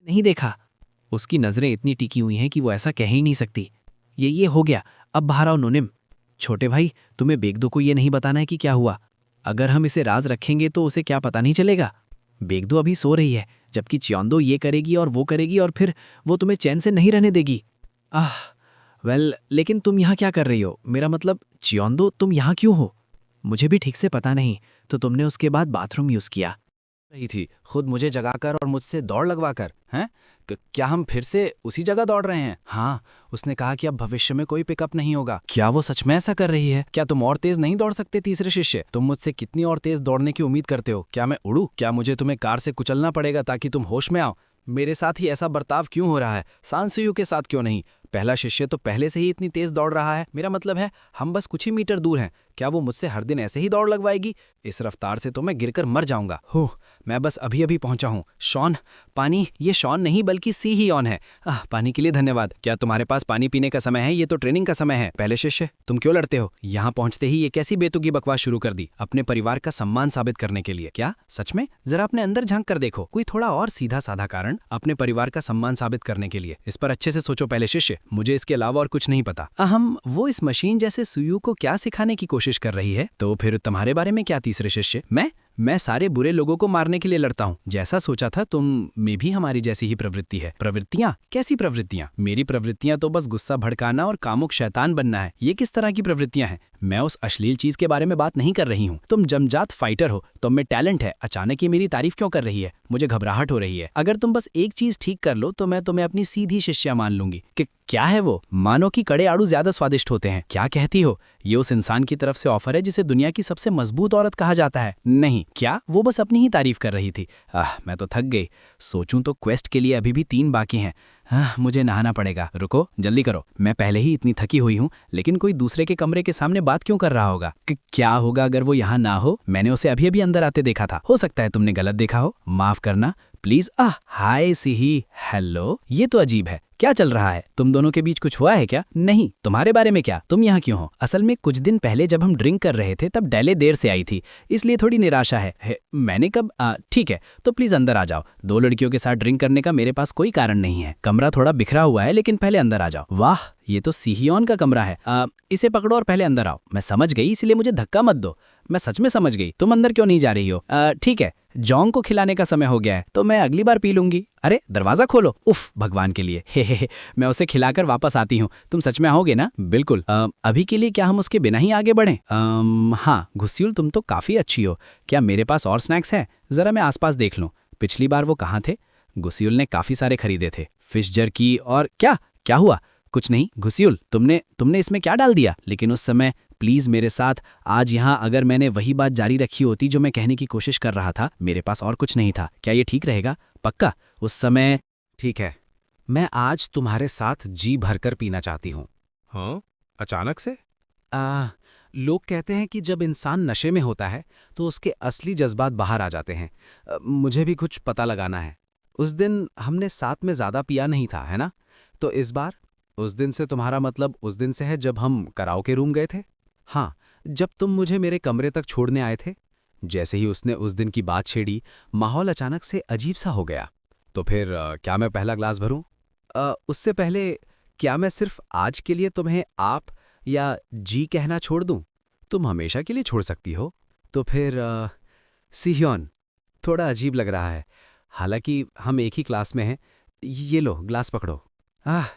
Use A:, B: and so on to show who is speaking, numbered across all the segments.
A: नहीं देखा। उसकी नज़रें इतनी टिकी हुई हैं कि वो ऐसा कह ही नहीं सकती। ये हो गया, अब बाहर आओ नूनिम। छोटे भाई, तुम्हें बेगदो को ये नहीं बताना है कि क्या हुआ। अगर हम इसे राज रखेंगे तो उसे क्या पता नहीं चलेगा। बेगदो अभी सो रही है, जबकि च्योंदो ये करेगी और वो करेगी और फिर वो तुम्हें चैन से नहीं रहने देगी। आह, वेल, लेकिन तुम यहाँ क्या कर रही हो? मेरा मतलब च्योंदो, तुम यहाँ क्यों हो? मुझे भी ठीक से पता नहीं, तो तुमने उसके बाद बाथरूम यूज़ किया।
B: रही थी, खुद मुझे जगाकर और मुझसे दौड़ लगवाकर। हैं? क्या हम फिर से उसी जगह दौड़ रहे हैं? हाँ, उसने कहा कि अब भविष्य में कोई पिकअप नहीं होगा। क्या वो सच में ऐसा कर रही है? क्या तुम और तेज नहीं दौड़ सकते? तीसरे शिष्य, तुम मुझसे कितनी और तेज दौड़ने की उम्मीद करते हो? क्या मैं उड़ूं? क्या मुझे तुम्हें कार से कुचलना पड़ेगा ताकि तुम होश में आओ? मेरे साथ ही ऐसा बर्ताव क्यों हो रहा है? सांसुयु के साथ क्यों नहीं? पहला शिष्य तो पहले से ही इतनी तेज दौड़ रहा है। मेरा मतलब है, हम बस कुछ ही मीटर दूर हैं। क्या वो मुझसे हर दिन ऐसे ही दौड़ लगवाएगी? इस रफ्तार से तो मैं गिरकर मर जाऊंगा। हो, मैं बस अभी अभी पहुंचा हूं। शॉन, पानी। ये शॉन नहीं बल्कि सी ही ऑन है। पानी के लिए धन्यवाद। क्या तुम्हारे पास पानी पीने का समय है? ये तो ट्रेनिंग का समय है। पहले शिष्य, तुम क्यों लड़ते हो? यहाँ पहुंचते ही ये कैसी बेतुकी बकवास शुरू कर दी? अपने परिवार का सम्मान साबित करने के लिए? क्या सच में? जरा अपने अंदर झांक कर देखो, कोई थोड़ा और सीधा साधा कारण अपने परिवार का सम्मान साबित करने के लिए। इस पर अच्छे से सोचो पहले शिष्य। मुझे इसके अलावा और कुछ नहीं पता। अहम, वो इस मशीन जैसे सुयु को क्या सिखाने की कोशिश कर रही है? तो फिर तुम्हारे बारे में क्या तीसरे शिष्य? मैं सारे बुरे लोगों को मारने के लिए लड़ता हूँ। जैसा सोचा था तुम में भी हमारी जैसी ही प्रवृत्ति है। प्रवृत्तियाँ? कैसी प्रवृत्तियाँ? मेरी प्रवृत्तियाँ तो बस गुस्सा भड़काना और कामुक शैतान बनना है। ये किस तरह की प्रवृत्तियाँ हैं? मैं उस अश्लील चीज के बारे में बात नहीं कर रही हूँ। तुम जमजात फाइटर हो, तुम में टैलेंट है। अचानक ये मेरी तारीफ क्यों कर रही है? मुझे घबराहट हो रही है। अगर तुम बस एक चीज ठीक कर लो तो मैं तुम्हें अपनी सीधी शिष्या मान लूंगी। कि क्या है वो? मानो कि कड़े आड़ू ज्यादा स्वादिष्ट होते हैं। क्या कहती हो? ये उस इंसान की तरफ से ऑफर है जिसे दुनिया की सबसे मजबूत औरत कहा जाता है। नहीं, क्या वो बस अपनी ही तारीफ कर रही थी? मैं तो थक गई। सोचूं तो क्वेस्ट के लिए अभी भी 3 बाकी हैं। मुझे नहाना पड़ेगा। रुको, जल्दी करो। मैं पहले ही इतनी थकी हुई हूँ, लेकिन कोई दूसरे के कमरे के सामने बात क्यों कर रहा होगा? कि क्या होगा अगर वो यहाँ ना हो? मैंने उसे अभी अभी अंदर आते देखा था। हो सकता है तुमने गलत देखा हो, माफ करना प्लीज। Hi सिही, hello. ये तो अजीब है। क्या चल रहा है? तुम दोनों के बीच कुछ हुआ है क्या? नहीं, तुम्हारे बारे में क्या? तुम यहाँ क्यों हो? असल में कुछ दिन पहले जब हम ड्रिंक कर रहे थे तब डेले देर से आई थी, इसलिए थोड़ी निराशा है। मैंने कब? ठीक है, तो प्लीज अंदर आ जाओ। 2 लड़कियों के साथ ड्रिंक करने का मेरे पास कोई कारण नहीं है। कमरा थोड़ा बिखरा हुआ है, लेकिन पहले अंदर आ जाओ। वाह, ये तो सीहियोन का कमरा है। इसे पकड़ो और पहले अंदर आओ। मैं समझ गई, इसलिए मुझे धक्का मत दो। मैं सच में समझ गई। तुम अंदर क्यों नहीं जा रही हो? ठीक है, जोंग को खिलाने का समय हो गया है, तो मैं अगली बार पी लूंगी। अरे दरवाजा खोलो। उफ, भगवान के लिए। हे, मैं उसे खिलाकर वापस आती हूँ। तुम सच में आओगे ना? बिल्कुल। अभी के लिए क्या हम उसके बिना ही आगे बढ़ें? हाँ घुस्यूल, तुम तो काफी अच्छी हो। क्या मेरे पास और स्नैक्स है? जरा मैं आसपास देख लूं। पिछली बार वो कहाँ थे? घुस्यूल ने काफी सारे खरीदे थे। फिश जर्की और क्या? क्या हुआ? कुछ नहीं घुस्यूल, तुमने इसमें क्या डाल दिया? लेकिन उस समय प्लीज मेरे साथ आज यहाँ, अगर मैंने वही बात जारी रखी होती जो मैं कहने की कोशिश कर रहा था। मेरे पास और कुछ नहीं था। क्या ये ठीक रहेगा? पक्का? उस समय
C: ठीक है, मैं आज तुम्हारे साथ जी भरकर पीना चाहती हूँ। हाँ, अचानक से? लोग कहते हैं कि जब इंसान नशे में होता है तो उसके असली जज्बात बाहर आ जाते हैं। मुझे भी कुछ पता लगाना है। उस दिन हमने साथ में ज्यादा पिया नहीं था, है ना? तो इस बार? उस दिन से तुम्हारा मतलब उस दिन से है जब हम कराओके रूम गए थे? हाँ, जब तुम मुझे मेरे कमरे तक छोड़ने आए थे। जैसे ही उसने उस दिन की बात छेड़ी, माहौल अचानक से अजीब सा हो गया। तो फिर क्या मैं पहला ग्लास भरूं? उससे पहले, क्या मैं सिर्फ आज के लिए तुम्हें आप या जी कहना छोड़ दूं? तुम हमेशा के लिए छोड़ सकती हो। तो फिर सीह्योन, थोड़ा अजीब लग रहा है, हालांकि हम एक ही क्लास में हैं। ये लो, ग्लास पकड़ो।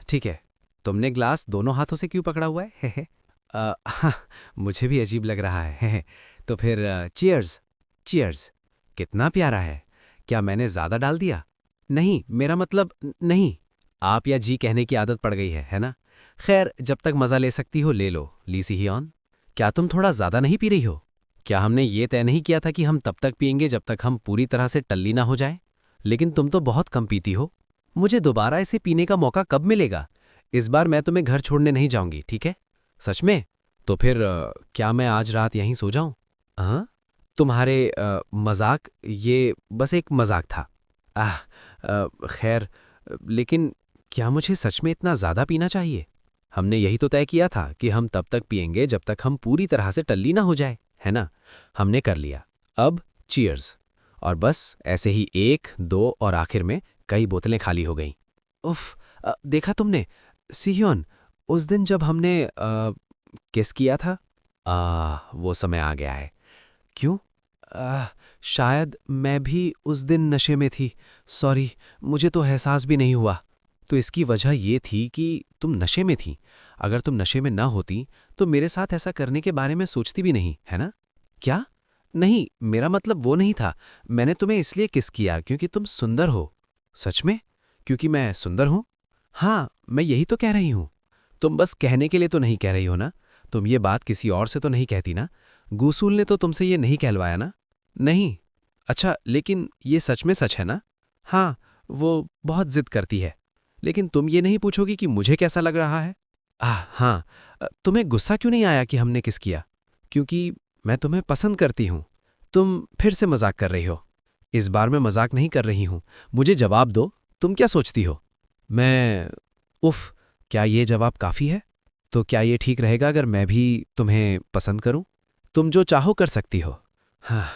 C: ठीक है। तुमने ग्लास दोनों हाथों से क्यों पकड़ा हुआ है? हे। हाँ, मुझे भी अजीब लग रहा है। तो फिर चीयर्स। चीयर्स। कितना प्यारा है। क्या मैंने ज्यादा डाल दिया? नहीं, मेरा मतलब नहीं। आप या जी कहने की आदत पड़ गई है ना? खैर, जब तक मजा ले सकती हो ले लो। ली सीहियोन, क्या तुम थोड़ा ज्यादा नहीं पी रही हो? क्या हमने ये तय नहीं किया था कि हम तब तक पिएंगे जब तक हम पूरी तरह से टल्ली ना हो जाए? लेकिन तुम तो बहुत कम पीती हो। मुझे दोबारा इसे पीने का मौका कब मिलेगा? इस बार मैं तुम्हें घर छोड़ने नहीं जाऊंगी, ठीक है? सच में? तो फिर क्या मैं आज रात यहीं सो जाऊं? हाँ, तुम्हारे मजाक, ये बस एक मजाक था। खैर, लेकिन क्या मुझे सच में इतना ज्यादा पीना चाहिए? हमने यही तो तय किया था कि हम तब तक पिएंगे जब तक हम पूरी तरह से टल्ली ना हो जाए, है ना? हमने कर लिया। अब चीयर्स। और बस ऐसे ही 1, 2 और आखिर में
A: कई बोतलें खाली हो गईं। उफ, देखा तुमने सिह्योन, उस दिन जब हमने किस किया था? वो समय आ गया है। क्यों? शायद मैं भी उस दिन नशे में थी। सॉरी, मुझे तो एहसास भी नहीं हुआ। तो इसकी वजह ये थी कि तुम नशे में थी। अगर तुम नशे में ना होती तो मेरे साथ ऐसा करने के बारे में सोचती भी नहीं, है ना? क्या? नहीं, मेरा मतलब वो नहीं था। मैंने तुम्हें इसलिए किस किया क्योंकि तुम सुंदर हो। सच में? क्योंकि मैं सुंदर हूं? हाँ, मैं यही तो कह रही हूं। तुम बस कहने के लिए तो नहीं कह रही हो ना? तुम ये बात किसी और से तो नहीं कहती ना? गूसूल ने तो तुमसे ये नहीं कहलवाया ना? नहीं। अच्छा, लेकिन ये सच में सच है ना? हाँ, वो बहुत जिद करती है। लेकिन तुम ये नहीं पूछोगी कि मुझे कैसा लग रहा है? हाँ। तुम्हें गुस्सा क्यों नहीं आया कि हमने किस किया? क्योंकि मैं तुम्हें पसंद करती हूं। तुम फिर से मजाक कर रही हो। इस बार मैं मजाक नहीं कर रही हूं। मुझे जवाब दो, तुम क्या सोचती हो? मैं उफ, क्या ये जवाब काफी है? तो क्या ये ठीक रहेगा अगर मैं भी तुम्हें पसंद करूं? तुम जो चाहो कर सकती हो। हाँ,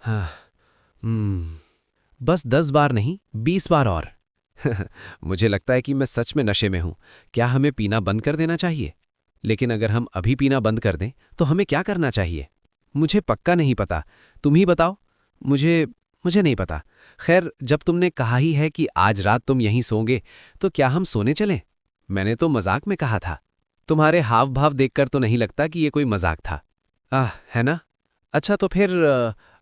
A: हाँ, बस 10 बार नहीं, 20 बार और। मुझे लगता है कि मैं सच में नशे में हूं। क्या हमें पीना बंद कर देना चाहिए? लेकिन अगर हम अभी पीना बंद कर दें तो हमें क्या करना चाहिए? मुझे पक्का नहीं पता। तुम ही बताओ। मुझे नहीं पता। खैर, जब तुमने कहा ही है कि आज रात तुम यहीं सोओगे, तो क्या हम सोने चलें? मैंने तो मजाक में कहा था। तुम्हारे हाव भाव देखकर तो नहीं लगता कि ये कोई मजाक था। है ना? अच्छा, तो फिर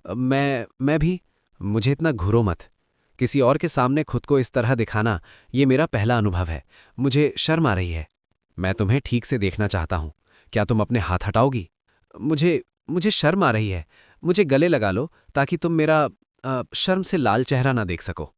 A: मैं भी। मुझे इतना घूरो मत। किसी और के सामने खुद को इस तरह दिखाना, ये मेरा पहला अनुभव है। मुझे शर्म आ रही है। मैं तुम्हें ठीक से देखना चाहता हूं। क्या तुम अपने हाथ हटाओगी? मुझे शर्म आ रही है। मुझे गले लगा लो ताकि तुम मेरा शर्म से लाल चेहरा ना देख सको।